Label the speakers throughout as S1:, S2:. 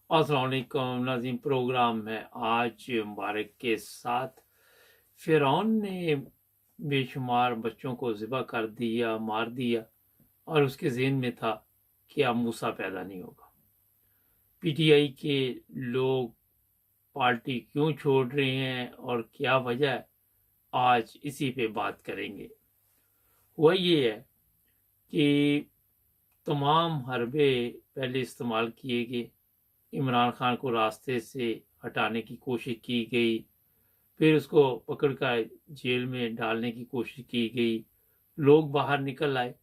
S1: अस्सलाम वालेकुम नाज़रीन। प्रोग्राम में आज मुबारक के साथ फ़िरौन ने बेशुमार बच्चों को ज़िबा कर दिया, मार दिया और उसके ज़हन में था कि अब मूसा पैदा नहीं होगा। पीटीआई के लोग पार्टी क्यों छोड़ रहे हैं और क्या वजह है, आज इसी पे बात करेंगे। हुआ ये है कि तमाम हरबे पहले इस्तेमाल किए गए, इमरान खान को रास्ते से हटाने की कोशिश की गई, फिर उसको पकड़ कर जेल में डालने की कोशिश की गई, लोग बाहर निकल आए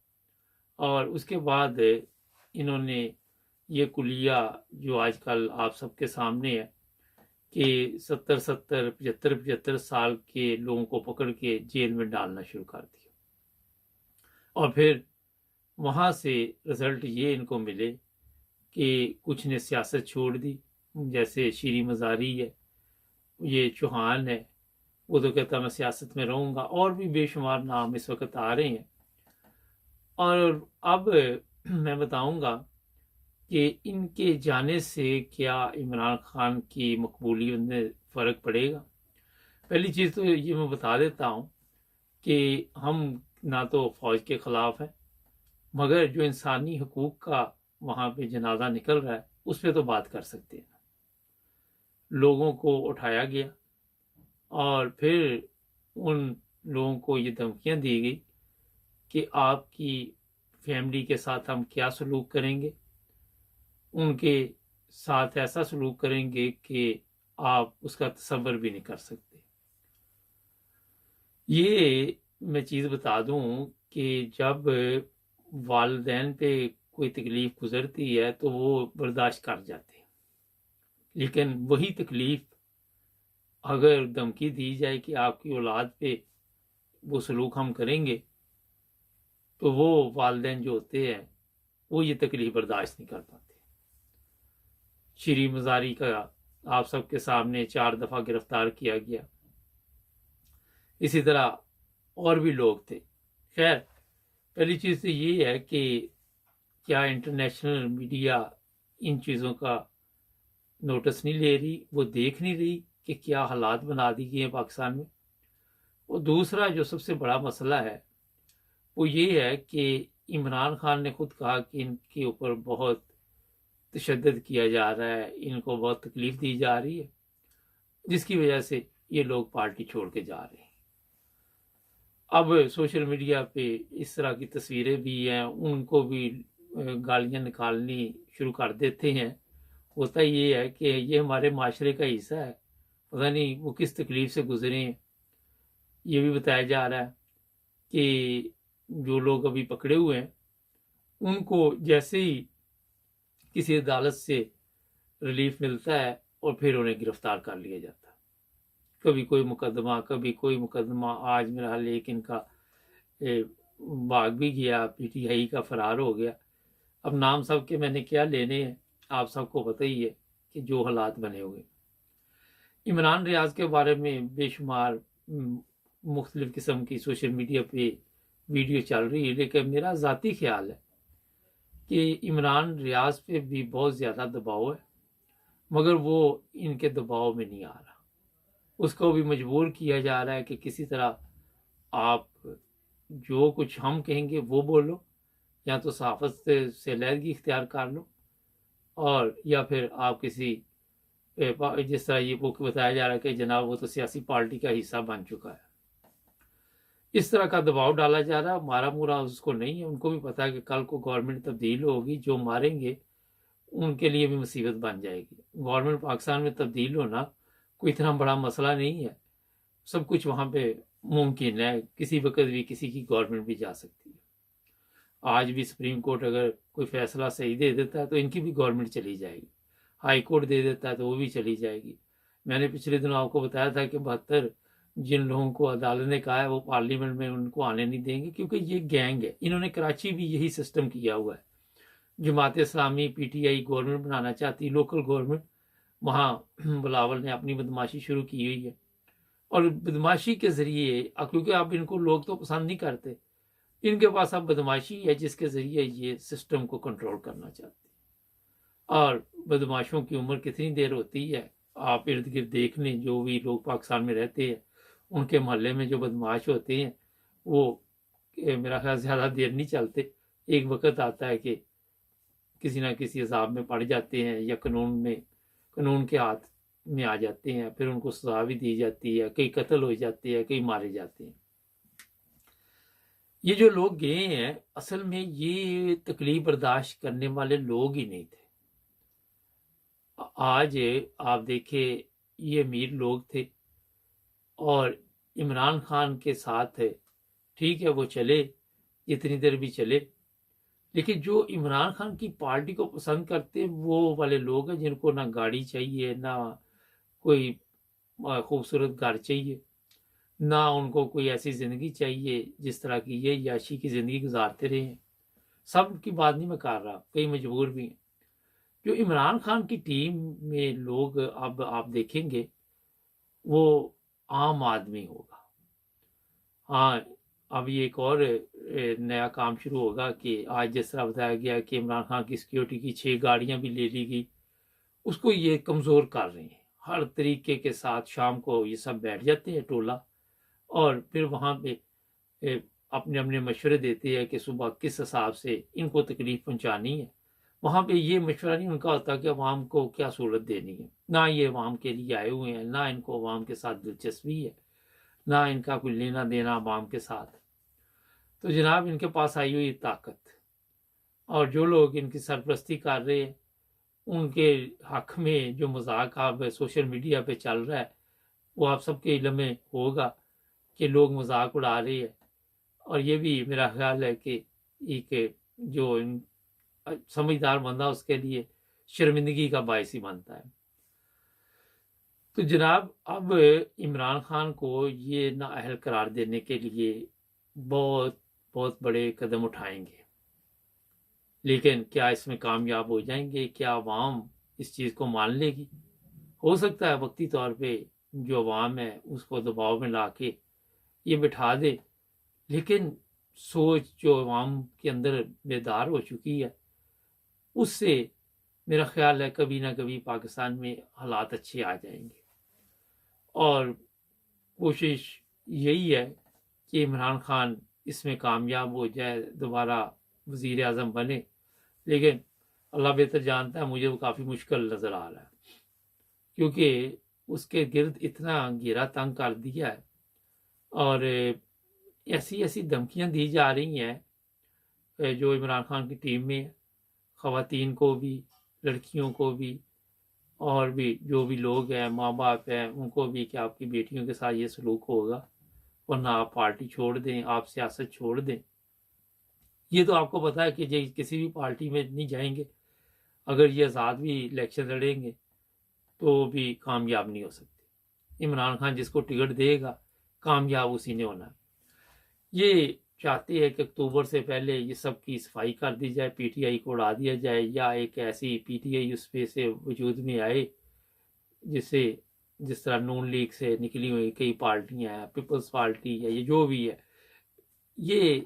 S1: और उसके बाद इन्होंने ये कुलिया जो आजकल आप सबके सामने है कि 70-70, 75-75 साल के लोगों को पकड़ के जेल में डालना शुरू कर दिया। और फिर वहाँ से रिजल्ट ये इनको मिले कि कुछ ने सियासत छोड़ दी, जैसे शीरी मज़ारी है, ये चौहान है, वो तो कहता मैं सियासत में रहूँगा, और भी बेशुमार नाम इस वक्त आ रहे हैं। और अब मैं बताऊँगा कि इनके जाने से क्या इमरान खान की मकबूलियत में फ़र्क पड़ेगा। पहली चीज़ तो ये मैं बता देता हूँ कि हम ना तो फ़ौज के ख़िलाफ़ हैं, मगर जो इंसानी हकूक़ का वहाँ पे जनाजा निकल रहा है, उस पे तो बात कर सकते हैं। लोगों को उठाया गया और फिर उन लोगों को ये धमकियाँ दी गई कि आपकी फैमिली के साथ हम क्या सलूक करेंगे, उनके साथ ऐसा सलूक करेंगे कि आप उसका तसव्वुर भी नहीं कर सकते। ये मैं चीज़ बता दूँ कि जब वालिदैन पे कोई तकलीफ़ गुज़रती है तो वो बर्दाश्त कर जाते हैं, लेकिन वही तकलीफ़ अगर धमकी दी जाए कि आपकी औलाद पे वो सलूक हम करेंगे, तो वो वालिदैन जो होते हैं वो ये तकलीफ़ बर्दाश्त नहीं कर पाते। शीरी मज़ारी का आप सबके सामने 4 दफ़ा गिरफ्तार किया गया। इसी तरह और भी लोग थे। खैर, पहली चीज़ तो ये है कि क्या इंटरनेशनल मीडिया इन चीज़ों का नोटिस नहीं ले रही, वो देख नहीं रही कि क्या हालात बना दी गए हैं पाकिस्तान में। और दूसरा जो सबसे बड़ा मसला है वो ये है कि इमरान खान ने खुद कहा कि इनके ऊपर बहुत तशद्दुद किया जा रहा है, इनको बहुत तकलीफ दी जा रही है, जिसकी वजह से ये लोग पार्टी छोड़ के जा रहे हैं। अब सोशल मीडिया पे इस तरह की तस्वीरें भी हैं, उनको भी गालियां निकालनी शुरू कर देते हैं। होता ये है कि ये हमारे माशरे का हिस्सा है, पता नहीं वो किस तकलीफ से गुजरे हैं। ये भी बताया जा रहा है कि जो लोग अभी पकड़े हुए हैं उनको जैसे ही किसी अदालत से रिलीफ मिलता है और फिर उन्हें गिरफ्तार कर लिया जाता है। कभी कोई मुकदमा, कभी कोई मुकदमा। आज मेरा हाल एक इनका भाग भी गया, पीटीआई का फरार हो गया। अब नाम सब के मैंने क्या लेने हैं, आप सबको पता ही है कि जो हालात बने हुए। इमरान रियाज के बारे में बेशुमार मुख्तलिफ किस्म की सोशल मीडिया पे वीडियो चल रही है, लेकिन मेरा ज़ाती ख्याल है कि इमरान रियाज पे भी बहुत ज़्यादा दबाव है, मगर वो इनके दबाव में नहीं आ रहा। उसको भी मजबूर किया जा रहा है कि किसी तरह आप जो कुछ हम कहेंगे वो बोलो, या तो सहाफ़त से अलहदगी इख्तियार कर लो, और या फिर आप किसी जिस तरह ये वो बताया जा रहा है कि जनाब वो तो सियासी पार्टी का हिस्सा बन चुका है, इस तरह का दबाव डाला जा रहा है। मारा मुरा उसको नहीं है, उनको भी पता है कि कल को गवर्नमेंट तब्दील होगी, जो मारेंगे उनके लिए भी मुसीबत बन जाएगी। गवर्नमेंट पाकिस्तान में तब्दील होना कोई इतना बड़ा मसला नहीं है, सब कुछ वहाँ पे मुमकिन है, किसी वक्त भी किसी की गवर्नमेंट भी जा सकती है। आज भी सुप्रीम कोर्ट अगर कोई फैसला सही दे देता है तो इनकी भी गवर्नमेंट चली जाएगी, हाई कोर्ट दे देता है तो वो भी चली जाएगी। मैंने पिछले दिनों आपको बताया था कि 72 जिन लोगों को अदालत ने कहा है वो पार्लियामेंट में उनको आने नहीं देंगे, क्योंकि ये गैंग है। इन्होंने कराची भी यही सिस्टम किया हुआ है। जमात इस्लामी पीटीआई गवर्नमेंट बनाना चाहती, लोकल गवर्नमेंट, वहाँ बिलावल ने अपनी बदमाशी शुरू की हुई है, और बदमाशी के जरिए, क्योंकि अब इनको लोग तो पसंद नहीं करते, इनके पास अब बदमाशी है जिसके जरिए ये सिस्टम को कंट्रोल करना चाहते हैं। और बदमाशों की उम्र कितनी देर होती है, आप इर्द गिर्द देख लें, जो भी लोग पाकिस्तान में रहते हैं उनके मोहल्ले में जो बदमाश होते हैं वो मेरा ख्याल ज़्यादा देर नहीं चलते। एक वक्त आता है कि किसी ना किसी अजाब में पड़ जाते हैं या कानून के हाथ में आ जाते हैं, फिर उनको सजा भी दी जाती है, कई कत्ल हो जाते हैं, कई मारे जाते हैं। ये जो लोग गए हैं असल में ये तकलीफ बर्दाश्त करने वाले लोग ही नहीं थे। आज आप देखिए ये अमीर लोग थे और इमरान खान के साथ ठीक है वो चले जितनी देर भी चले, लेकिन जो इमरान खान की पार्टी को पसंद करते हैं वो वाले लोग हैं जिनको ना गाड़ी चाहिए, ना कोई खूबसूरत घर चाहिए, ना उनको कोई ऐसी ज़िंदगी चाहिए जिस तरह की ये याशी की ज़िंदगी गुजारते रहे हैं। सब की बात नहीं मैं कर रहा, कई मजबूर भी हैं। जो इमरान खान की टीम में लोग अब आप देखेंगे वो आम आदमी होगा। हाँ, अब ये एक और नया काम शुरू होगा कि आज जिस तरह बताया गया कि इमरान खान की सिक्योरिटी की 6 गाड़ियां भी ले ली गई, उसको ये कमज़ोर कर रही हैं। हर तरीके के साथ शाम को ये सब बैठ जाते हैं टोला और फिर वहाँ पे अपने अपने मशवरे देते हैं कि सुबह किस हिसाब से इनको तकलीफ पहुँचानी है। वहाँ पे ये मशवरा नहीं उनका होता कि अवाम को क्या सहूलत देनी है, ना ये अवाम के लिए आए हुए हैं, ना इनको अवाम के साथ दिलचस्पी है, ना इनका कोई लेना देना अवाम के साथ। तो जनाब इनके पास आई हुई ताकत और जो लोग इनकी सरपरस्ती कर रहे हैं उनके हक में जो मजाक आप सोशल मीडिया पे चल रहा है वो आप सबके इल्म में होगा कि लोग मजाक उड़ा रहे हैं और ये भी मेरा ख्याल है कि एक जो समझदार बंदा उसके लिए शर्मिंदगी का बायस ही बनता है। तो जनाब अब इमरान खान को ये नाअहल करार देने के लिए बहुत बहुत बड़े कदम उठाएंगे, लेकिन क्या इसमें कामयाब हो जाएंगे? क्या अवाम इस चीज़ को मान लेगी? हो सकता है वक्ती तौर पे जो अवाम है उसको दबाव में ला के ये बिठा दे, लेकिन सोच जो अवाम के अंदर बेदार हो चुकी है उससे मेरा ख्याल है कभी ना कभी पाकिस्तान में हालात अच्छे आ जाएंगे। और कोशिश यही है कि इमरान खान इसमें कामयाब हो जाए, दोबारा वज़ीर आज़म बने, लेकिन अल्लाह बेहतर जानता है मुझे वो काफ़ी मुश्किल नज़र आ रहा है क्योंकि उसके गिर्द इतना घेरा तंग कर दिया है और ऐसी ऐसी धमकियां दी जा रही हैं जो इमरान खान की टीम में ख़वातीन को भी, लड़कियों को भी और भी जो भी लोग हैं माँ बाप हैं उनको भी कि आपकी बेटियों के साथ ये सलूक होगा वरना आप पार्टी छोड़ दें, आप सियासत छोड़ दें। ये तो आपको पता है कि जो किसी भी पार्टी में नहीं जाएंगे, अगर ये आज़ाद भी इलेक्शन लड़ेंगे तो भी कामयाब नहीं हो सकते। इमरान खान जिसको टिकट देगा कामयाब उसी ने होना है। ये चाहते हैं कि अक्टूबर से पहले ये सब की सफाई कर दी जाए, पीटीआई को उड़ा दिया जाए या एक ऐसी पीटीआई उस पे से वजूद में आए जिससे जिस तरह नून लीग से निकली हुई कई पार्टियां हैं, पीपल्स पार्टी है, ये जो भी है, ये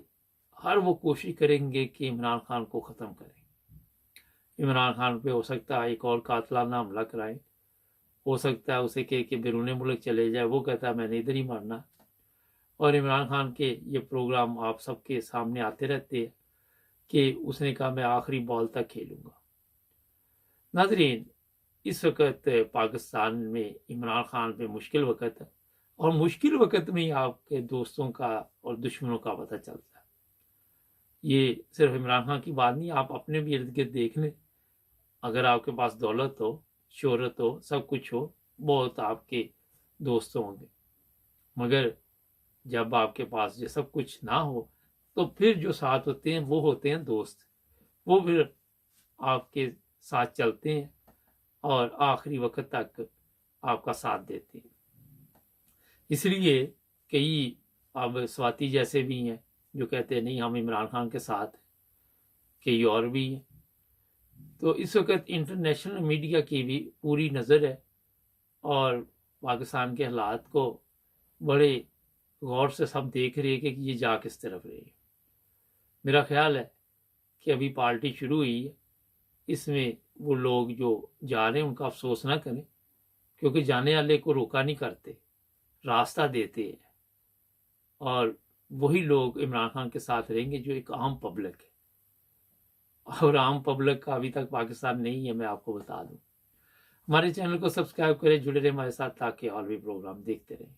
S1: हर वो कोशिश करेंगे कि इमरान खान को ख़त्म करें। इमरान खान पे हो सकता है एक और कातलाना हमला कराएं, हो सकता है उसे कह के बैरून मुल्क चले जाए, वो कहता है मैंने इधर ही मरना। और इमरान खान के ये प्रोग्राम आप सबके सामने आते रहते हैं कि उसने कहा मैं आखिरी बॉल तक खेलूंगा। नाजरीन इस वक्त पाकिस्तान में इमरान खान पे मुश्किल वक्त है और मुश्किल वक्त में ही आपके दोस्तों का और दुश्मनों का पता चलता है। ये सिर्फ इमरान खान की बात नहीं, आप अपने भी इर्द गिर्द देख लें। अगर आपके पास दौलत हो, शोहरत हो, सब कुछ हो, बहुत आपके दोस्त होंगे, मगर जब आपके पास ये सब कुछ ना हो तो फिर जो साथ होते हैं वो होते हैं दोस्त। वो फिर आपके साथ चलते हैं और आखिरी वक्त तक आपका साथ देते हैं। इसलिए कई अब स्वाति जैसे भी हैं जो कहते हैं नहीं हम इमरान खान के साथ हैं, कई और भी हैं। तो इस वक्त इंटरनेशनल मीडिया की भी पूरी नज़र है और पाकिस्तान के हालात को बड़े गौर से सब देख रहे हैं कि ये जा किस तरफ रही है। मेरा ख्याल है कि अभी पार्टी शुरू हुई है, इसमें वो लोग जो जा रहे हैं उनका अफसोस ना करें, क्योंकि जाने वाले को रोका नहीं करते, रास्ता देते हैं। और वही लोग इमरान खान के साथ रहेंगे जो एक आम पब्लिक है, और आम पब्लिक का अभी तक पाकिस्तान नहीं है, मैं आपको बता दूं। हमारे चैनल को सब्सक्राइब करें, जुड़े रहे हमारे साथ, ताकि और भी प्रोग्राम देखते रहें।